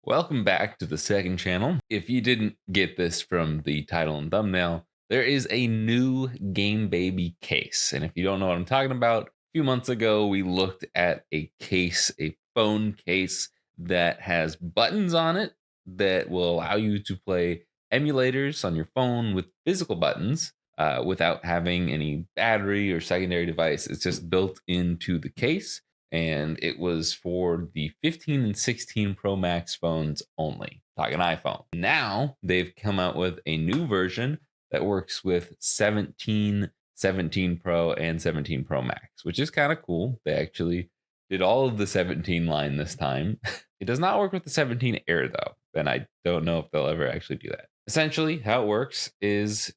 Welcome back to the second channel. If you didn't get this from the title and thumbnail, there is a new Game Baby case. And if you don't know what I'm talking about, a few months ago we looked at a case, a phone case that has buttons on it that will allow you to play emulators on your phone with physical buttons without having any battery or secondary device. It's just built into the case, and it was for the 15 and 16 Pro Max phones only, talking iPhone. Now they've come out with a new version that works with 17, 17 Pro, and 17 Pro Max, which is kind of cool. They actually did all of the 17 line this time. It does not work with the 17 Air though, and I don't know if they'll ever actually do that. Essentially, how it works is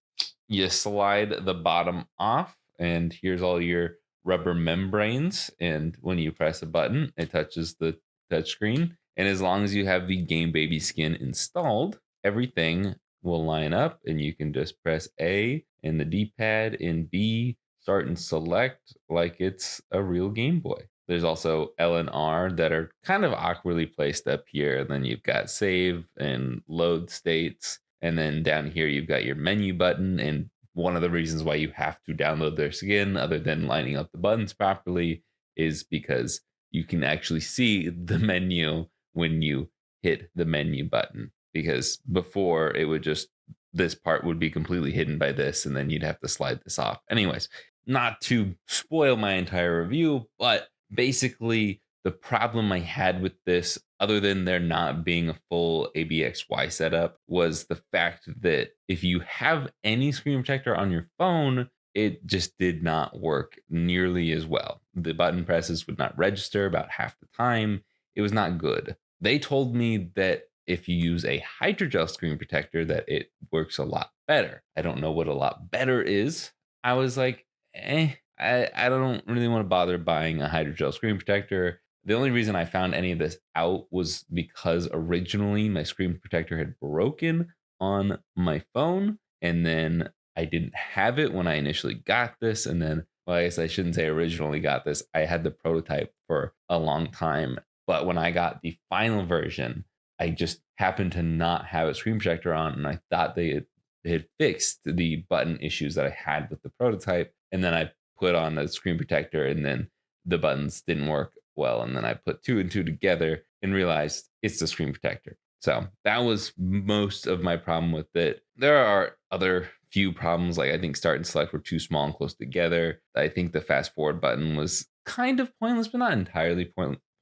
you slide the bottom off, and here's all your rubber membranes. And when you press a button, it touches the touchscreen. And as long as you have the Game Baby skin installed, everything will line up, and you can just press A in the D pad and B, start and select like it's a real Game Boy. There's also L and R that are kind of awkwardly placed up here. And then you've got save and load states. And then down here, you've got your menu button. And one of the reasons why you have to download their skin, other than lining up the buttons properly, is because you can actually see the menu when you hit the menu button. Because before, it would just, this part would be completely hidden by this, and then you'd have to slide this off. Anyways, not to spoil my entire review, but basically, the problem I had with this, other than there not being a full ABXY setup, was the fact that if you have any screen protector on your phone, it just did not work nearly as well. The button presses would not register about half the time. It was not good. They told me that if you use a hydrogel screen protector, that it works a lot better. I don't know what a lot better is. I was like, I don't really want to bother buying a hydrogel screen protector. The only reason I found any of this out was because originally my screen protector had broken on my phone, and then I didn't have it when I initially got this. And then, well, I guess I shouldn't say originally got this. I had the prototype for a long time. But when I got the final version, I just happened to not have a screen protector on. And I thought they had fixed the button issues that I had with the prototype. And then I put on a screen protector, and then the buttons didn't work well. And then I put two and two together and realized it's the screen protector. So that was most of my problem with it. There are other few problems, like I think start and select were too small and close together. I think the fast forward button was kind of pointless, but not entirely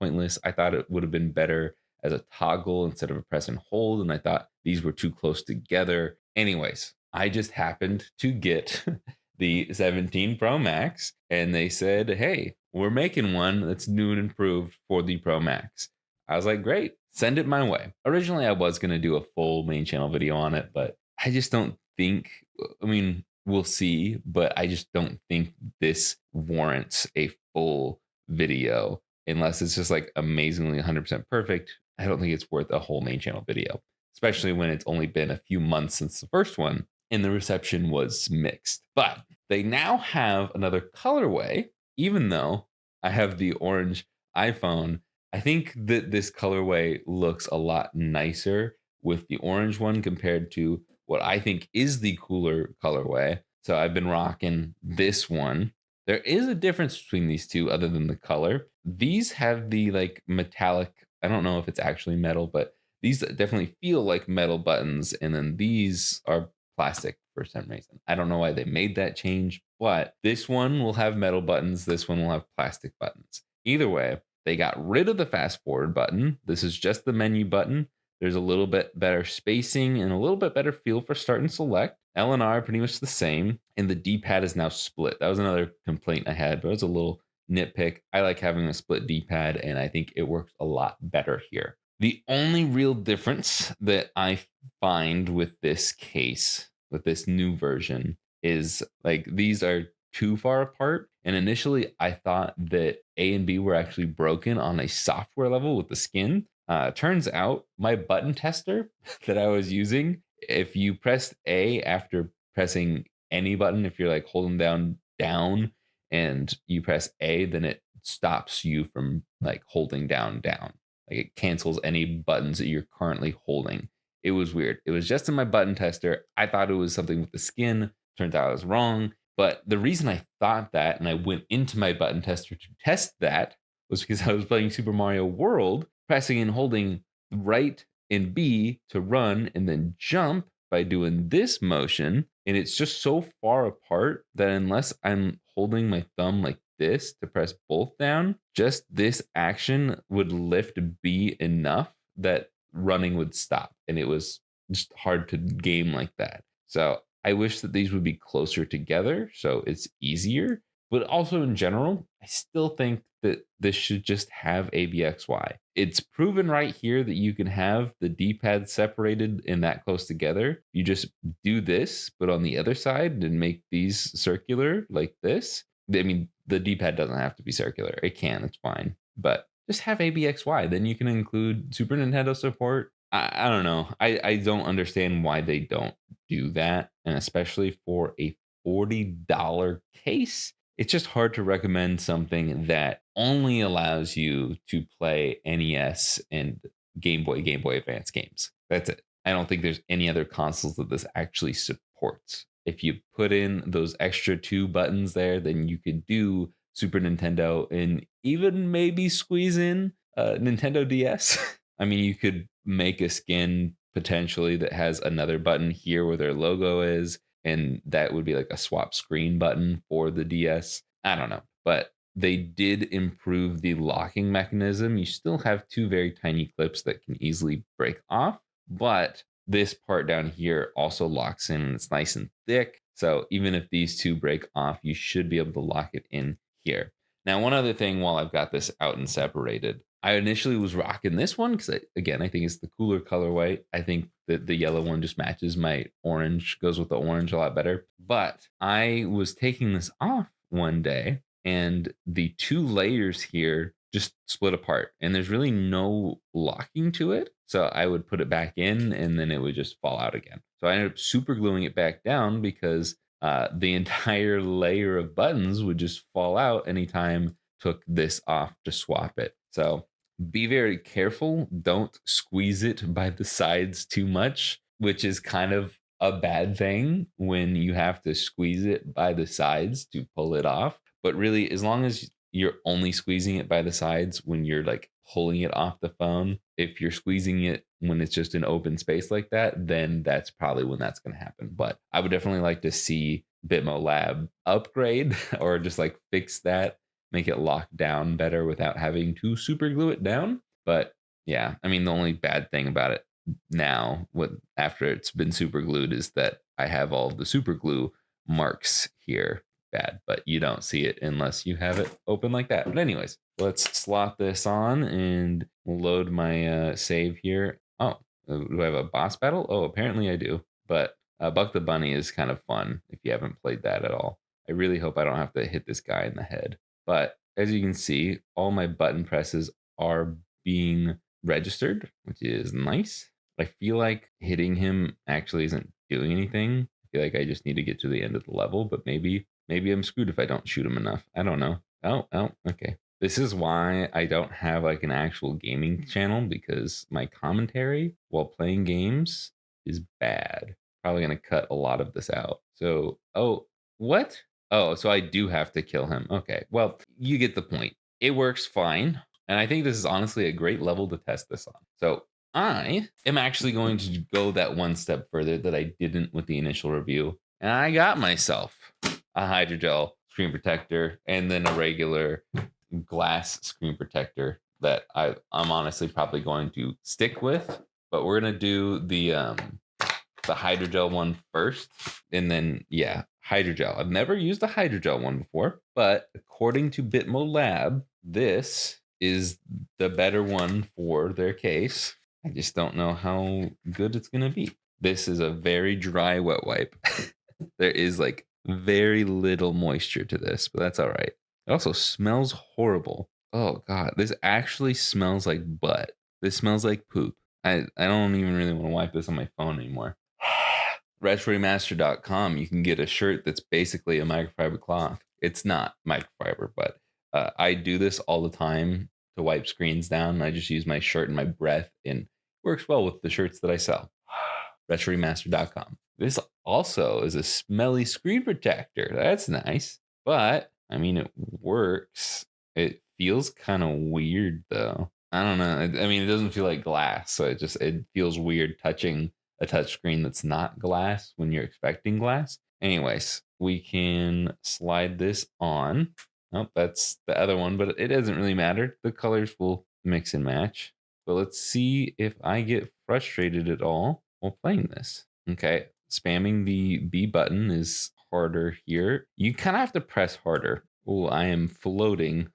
pointless. I thought it would have been better as a toggle instead of a press and hold. And I thought these were too close together. Anyways, I just happened to get the 17 Pro Max, and they said, hey, we're making one that's new and improved for the Pro Max. I was like, great, send it my way. Originally, I was going to do a full main channel video on it, but I just don't think, I mean, we'll see, but I just don't think this warrants a full video unless it's just like amazingly 100% perfect. I don't think it's worth a whole main channel video, especially when it's only been a few months since the first one and the reception was mixed. But they now have another colorway, even though I have the orange iPhone. I think that this colorway looks a lot nicer with the orange one compared to what I think is the cooler colorway. So I've been rocking this one. There is a difference between these two other than the color. These have the like metallic, I don't know if it's actually metal, but these definitely feel like metal buttons. And then these are plastic for some reason. I don't know why they made that change, but this one will have metal buttons. This one will have plastic buttons. Either way, they got rid of the fast forward button. This is just the menu button. There's a little bit better spacing and a little bit better feel for start and select. L and R are pretty much the same, and the D-pad is now split. That was another complaint I had, but it was a little nitpick. I like having a split D-pad, and I think it works a lot better here. The only real difference that I find with this case, with this new version, is like these are too far apart. And initially, I thought that A and B were actually broken on a software level with the skin. Turns out my button tester that I was using, if you press A after pressing any button, if you're like holding down and you press A, then it stops you from like holding down. Like it cancels any buttons that you're currently holding. It was weird. It was just in my button tester. I thought it was something with the skin. Turns out I was wrong. But the reason I thought that and I went into my button tester to test that was because I was playing Super Mario World, pressing and holding right and B to run and then jump by doing this motion. And it's just so far apart that unless I'm holding my thumb like this to press both down, just this action would lift B enough that running would stop. And it was just hard to game like that. So I wish that these would be closer together so it's easier. But also in general, I still think that this should just have ABXY. It's proven right here that you can have the D-pad separated and that close together. You just do this, but on the other side and make these circular like this. I mean, the D-pad doesn't have to be circular. It can, it's fine. But just have ABXY. Then you can include Super Nintendo support. I don't know. I don't understand why they don't do that. And especially for a $40 case, it's just hard to recommend something that only allows you to play NES and Game Boy Advance games. That's it. I don't think there's any other consoles that this actually supports. If you put in those extra two buttons there, then you could do Super Nintendo and even maybe squeeze in Nintendo DS. I mean, you could make a skin potentially that has another button here where their logo is, and that would be like a swap screen button for the DS. I don't know, but they did improve the locking mechanism. You still have two very tiny clips that can easily break off, but this part down here also locks in and it's nice and thick. So even if these two break off, you should be able to lock it in here. Now, one other thing while I've got this out and separated, I initially was rocking this one because, again, I think it's the cooler colorway. I think that the yellow one just matches my orange, goes with the orange a lot better. But I was taking this off one day and the two layers here just split apart and there's really no locking to it. So I would put it back in and then it would just fall out again. So I ended up super gluing it back down because the entire layer of buttons would just fall out anytime took this off to swap it. So be very careful. Don't squeeze it by the sides too much, which is kind of a bad thing when you have to squeeze it by the sides to pull it off. But really, as long as you're only squeezing it by the sides when you're like pulling it off the phone, if you're squeezing it when it's just an open space like that, then that's probably when that's going to happen. But I would definitely like to see Bitmo Lab upgrade or just like fix that, make it lock down better without having to super glue it down. But yeah, I mean, the only bad thing about it now, after it's been super glued, is that I have all the super glue marks here. Bad, but you don't see it unless you have it open like that. But anyways, let's slot this on and load my save here. Oh, do I have a boss battle? Oh, apparently I do. But Buck the Bunny is kind of fun if you haven't played that at all. I really hope I don't have to hit this guy in the head. But as you can see, all my button presses are being registered, which is nice. I feel like hitting him actually isn't doing anything. I feel like I just need to get to the end of the level, but maybe I'm screwed if I don't shoot him enough. I don't know. Oh, okay. This is why I don't have like an actual gaming channel, because my commentary while playing games is bad. Probably going to cut a lot of this out. So, oh, what? Oh, so I do have to kill him. Okay. Well, you get the point. It works fine. And I think this is honestly a great level to test this on. So I am actually going to go that one step further that I didn't with the initial review. And I got myself a hydrogel screen protector and then a regular glass screen protector that I'm honestly probably going to stick with. But we're gonna do the hydrogel one first, and then yeah, hydrogel. I've never used a hydrogel one before, but according to Bitmo Lab, this is the better one for their case. I just don't know how good it's gonna be. This is a very dry wet wipe. There is like very little moisture to this, but that's all right. It also smells horrible. Oh god, this actually smells like butt. This smells like poop. I don't even really want to wipe this on my phone anymore. Retroremaster.com, you can get a shirt that's basically a microfiber cloth. It's not microfiber, but I do this all the time to wipe screens down. I just use my shirt and my breath, and works well with the shirts that I sell. RetroRemaster.com. This also is a smelly screen protector. That's nice. But I mean, it works. It feels kind of weird though. I don't know. I mean, it doesn't feel like glass, so it feels weird touching a touch screen that's not glass when you're expecting glass. Anyways, we can slide this on. Oh, that's the other one, but it doesn't really matter. The colors will mix and match. But let's see if I get frustrated at all while playing this. Okay, spamming the B button is harder here. You kind of have to press harder. Oh, I am floating.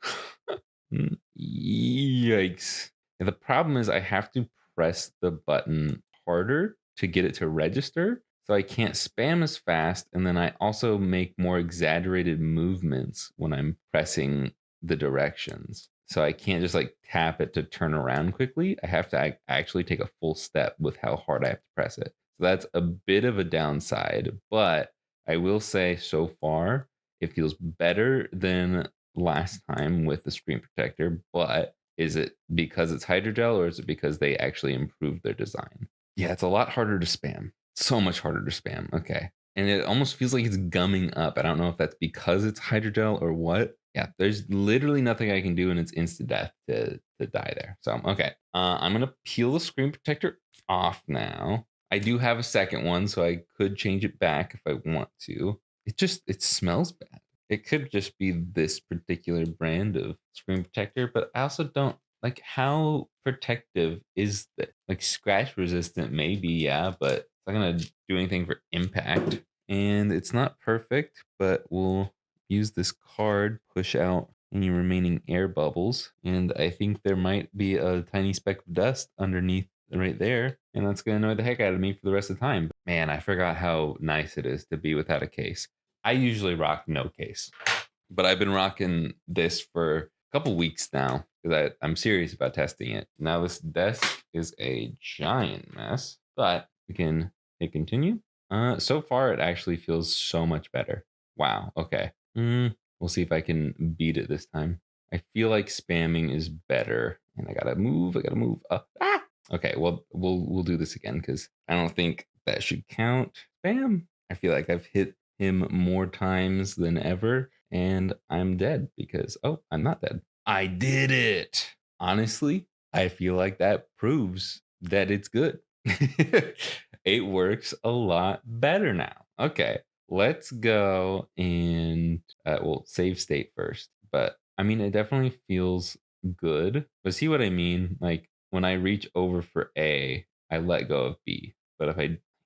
Yikes. And the problem is I have to press the button harder to get it to register. So I can't spam as fast. And then I also make more exaggerated movements when I'm pressing the directions. So I can't just like tap it to turn around quickly. I have to actually take a full step with how hard I have to press it. So that's a bit of a downside. But I will say so far, it feels better than last time with the screen protector. But is it because it's hydrogel, or is it because they actually improved their design? Yeah, it's a lot harder to spam. So much harder to spam. Okay. And it almost feels like it's gumming up. I don't know if that's because it's hydrogel or what. Yeah, there's literally nothing I can do, and it's instant death to die there. So, okay. I'm going to peel the screen protector off now. I do have a second one, so I could change it back if I want to. It smells bad. It could just be this particular brand of screen protector, but I also don't like how protective is that? Like scratch resistant, maybe, yeah, but it's not gonna do anything for impact. And it's not perfect, but we'll use this card, push out any remaining air bubbles. And I think there might be a tiny speck of dust underneath right there. And that's gonna annoy the heck out of me for the rest of the time. But man, I forgot how nice it is to be without a case. I usually rock no case, but I've been rocking this for a couple weeks now because I'm serious about testing it. Now this desk is a giant mess, but we can hit continue. So far it actually feels so much better. Wow. Okay. We'll see if I can beat it this time. I feel like spamming is better, and I gotta move. I gotta move up. Ah. Okay. Well, we'll do this again because I don't think that should count. Spam. I feel like I've hit him more times than ever, and I'm dead because, oh, I'm not dead. I did it. Honestly, I feel like that proves that it's good. It works a lot better now. Okay, let's go and we'll save state first. But I mean, it definitely feels good. But see what I mean? Like when I reach over for A, I let go of B. But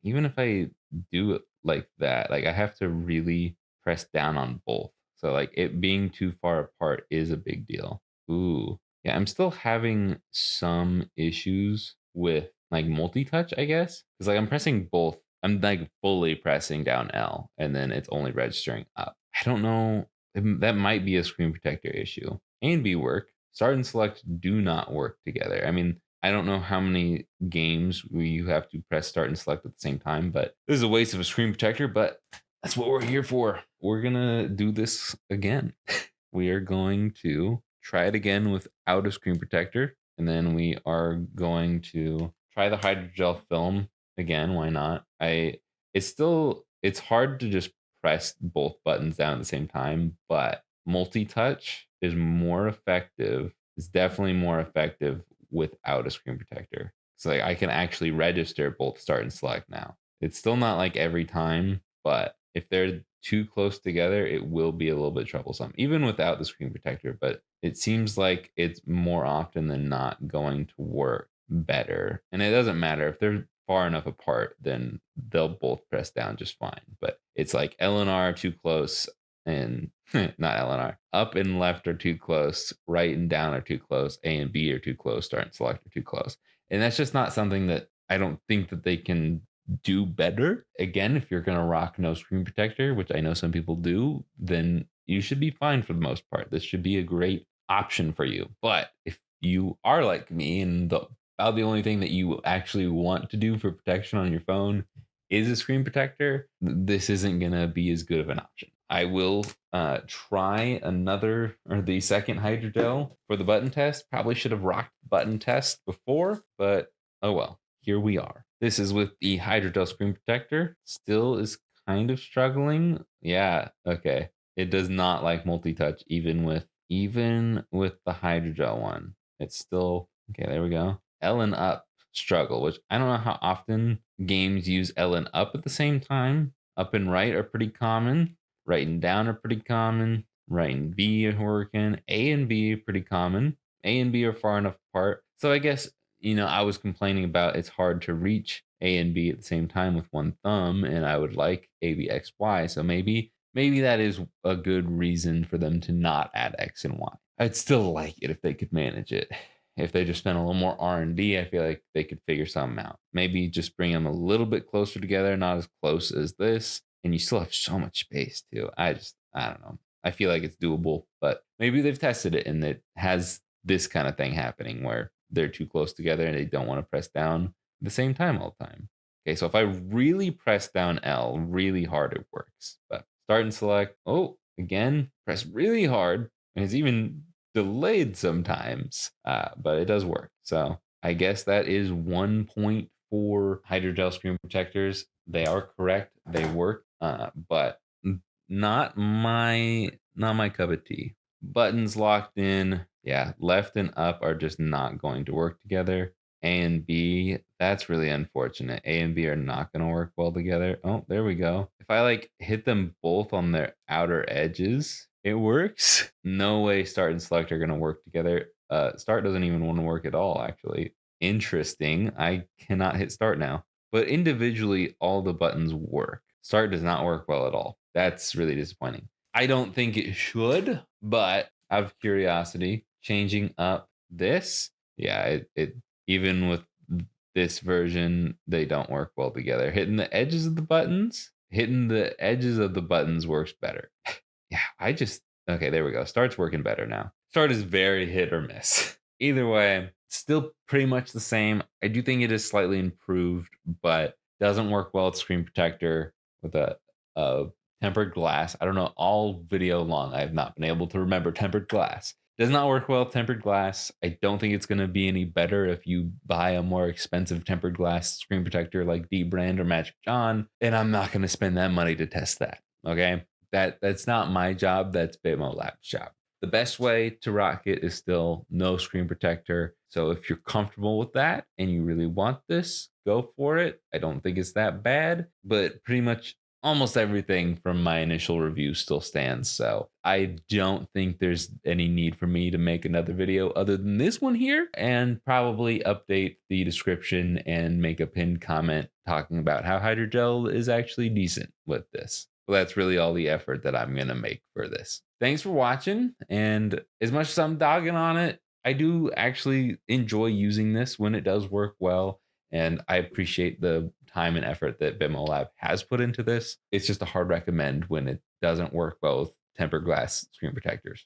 even if I do it like that, like I have to really press down on both. So like it being too far apart is a big deal. Ooh. Yeah, I'm still having some issues with like multi-touch, I guess. Because like I'm pressing both. I'm like fully pressing down L, and then it's only registering up. I don't know. That might be a screen protector issue. A and B work. Start and select do not work together. I mean, I don't know how many games where you have to press start and select at the same time, but this is a waste of a screen protector, but that's what we're here for. We're going to do this again. We are going to try it again without a screen protector, and then we are going to try the hydrogel film again. Why not? It's hard to just press both buttons down at the same time, but multi-touch is more effective. It's definitely more effective without a screen protector. So like I can actually register both start and select now. It's still not like every time, but if they're too close together, it will be a little bit troublesome, even without the screen protector. But it seems like it's more often than not going to work better. And it doesn't matter if they're far enough apart, then they'll both press down just fine. But it's like L and R too close, and not L and R. Up and left are too close, right and down are too close, A and B are too close, start and select are too close. And that's just not something that I don't think that they can do better. Again, if you're going to rock no screen protector, which I know some people do, then you should be fine for the most part. This should be a great option for you. But if you are like me and about the only thing that you actually want to do for protection on your phone is a screen protector, this isn't going to be as good of an option. I will try another or the second hydrogel for the button test. Probably should have rocked the button test before, but oh well, here we are. This is with the hydrogel screen protector. Still is kind of struggling. Yeah, okay. It does not like multi-touch even with the hydrogel one. It's still okay, there we go. L and up struggle, which I don't know how often games use L and up at the same time. Up and right are pretty common. Right and down are pretty common. Right and B are working. A and B are pretty common. A and B are far enough apart. So I guess, I was complaining about it's hard to reach A and B at the same time with one thumb, and I would like A, B, X, Y. So maybe that is a good reason for them to not add X and Y. I'd still like it if they could manage it. If they just spent a little more R&D, I feel like they could figure something out. Maybe just bring them a little bit closer together, not as close as this, and you still have so much space too. I don't know. I feel like it's doable, but maybe they've tested it and it has this kind of thing happening where they're too close together and they don't want to press down at the same time all the time. Okay, so if I really press down L really hard, it works. But start and select. Oh, again, press really hard, and it's even delayed sometimes, but it does work. So I guess that is 1 point for hydrogel screen protectors. They are correct. They work, but not my cup of tea. Buttons locked in. Yeah, left and up are just not going to work together. A and B, that's really unfortunate. A and B are not going to work well together. Oh, there we go. If I like hit them both on their outer edges, it works. No way start and select are going to work together. Start doesn't even want to work at all, actually. Interesting. I cannot hit start now. But individually, all the buttons work. Start does not work well at all. That's really disappointing. I don't think it should, but out of curiosity, changing up this, yeah, it even with this version, they don't work well together. Hitting the edges of the buttons works better. Yeah, okay, there we go. Start's working better now. Start is very hit or miss. Either way, still pretty much the same. I do think it is slightly improved, but doesn't work well with screen protector with a tempered glass. I don't know, all video long, I have not been able to remember tempered glass. Does not work well with tempered glass. I don't think it's going to be any better if you buy a more expensive tempered glass screen protector like Dbrand or Magic John, and I'm not going to spend that money to test that. Okay, that's not my job. That's Bitmo Lab's job. The best way to rock it is still no screen protector. So if you're comfortable with that and you really want this, go for it. I don't think it's that bad, but pretty much almost everything from my initial review still stands. So I don't think there's any need for me to make another video other than this one here, and probably update the description and make a pinned comment talking about how hydrogel is actually decent with this. Well, that's really all the effort that I'm going to make for this. Thanks for watching. And as much as I'm dogging on it, I do actually enjoy using this when it does work well. And I appreciate the time and effort that Bitmo Lab has put into this. It's just a hard recommend when it doesn't work well with tempered glass screen protectors.